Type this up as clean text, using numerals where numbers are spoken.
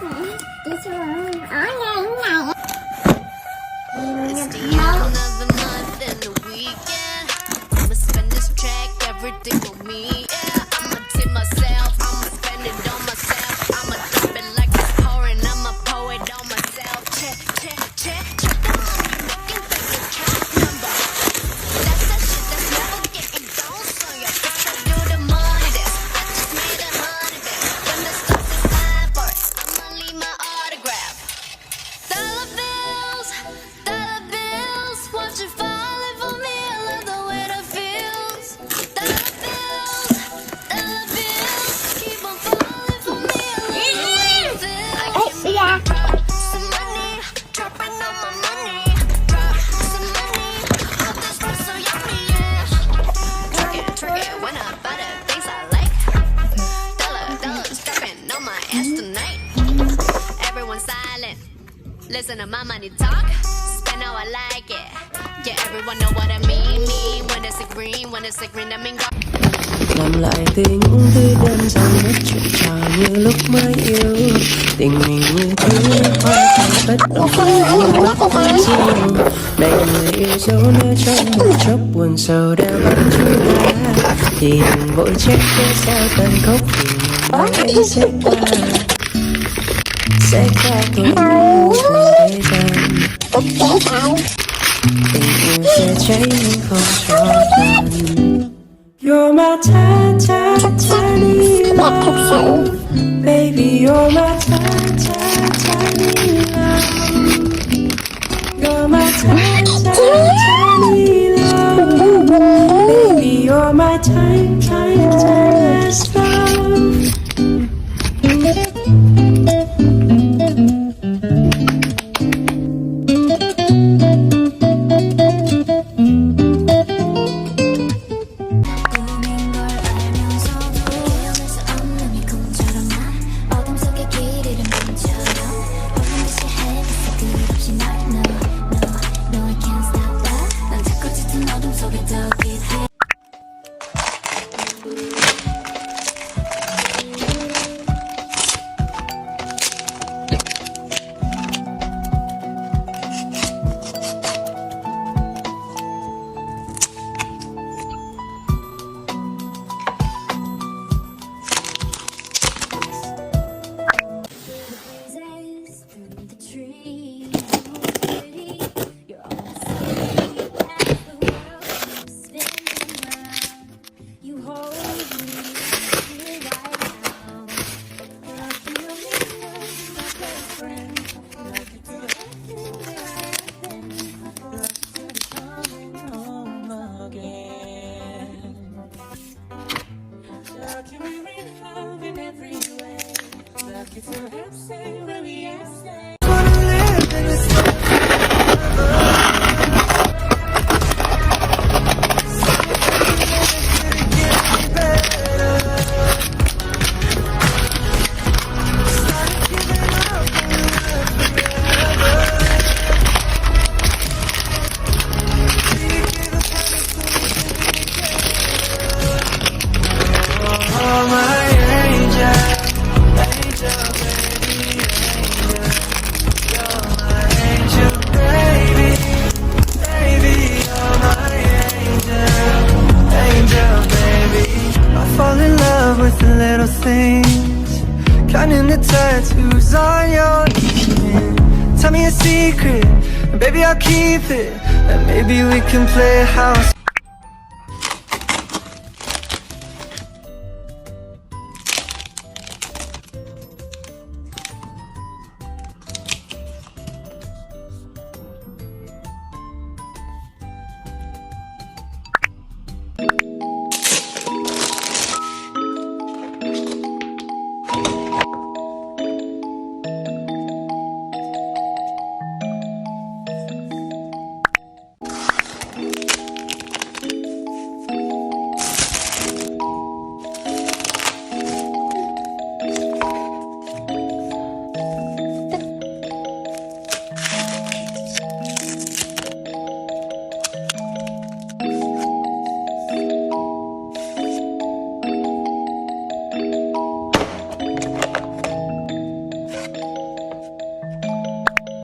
Chị chưa ở nhà lúc này. It's the end of the month and the weekend. I'ma spend this check, everything on me. Yeah, I'ma tip myself, I'ma spend it on myself. I'ma drop it like it's pouring, I'ma pour it on myself. Check, check, check, check the money, making fake account number. That's that shit that's never getting gone. So you bitch, I do the money dance. I just made a honey dance. When the stuff is time for it, I'ma leave my autograph. Dollar bills, watch it falling for me. I love the way that feels. Dollar bills, keep on falling for me. I love the way it feels. Drop some money, dropping on my money. Drop some money, all this stuff so yummy, yeah. Twerk it when I buy the things I like. Dollars dropping on my ass tonight. Everyone silent, listen to my money talk. Spend how I like it. Yeah, everyone know what I mean. When it's a green, I mean go. Làm lại từ những thứ đơn giản nhất chuyện trò như lúc mới yêu. Tình mình như thứ hoa thành bất động không riêng. Đầy người yêu dấu nơi trong một chốc buồn sầu đã bắn chúng ta. Thì đừng vội trách cái sao tàn khốc vì ngày mai sẽ qua. Sẽ qua tôi của thế gian. Tình yêu sẽ cháy nhưng không cho tàn. You're my tiny love, baby. You're my tiny love. You're my tiny love, baby. You're my timeless love. Little things, counting the tattoos on your skin. Tell me a secret, and baby I'll keep it. And maybe we can play house.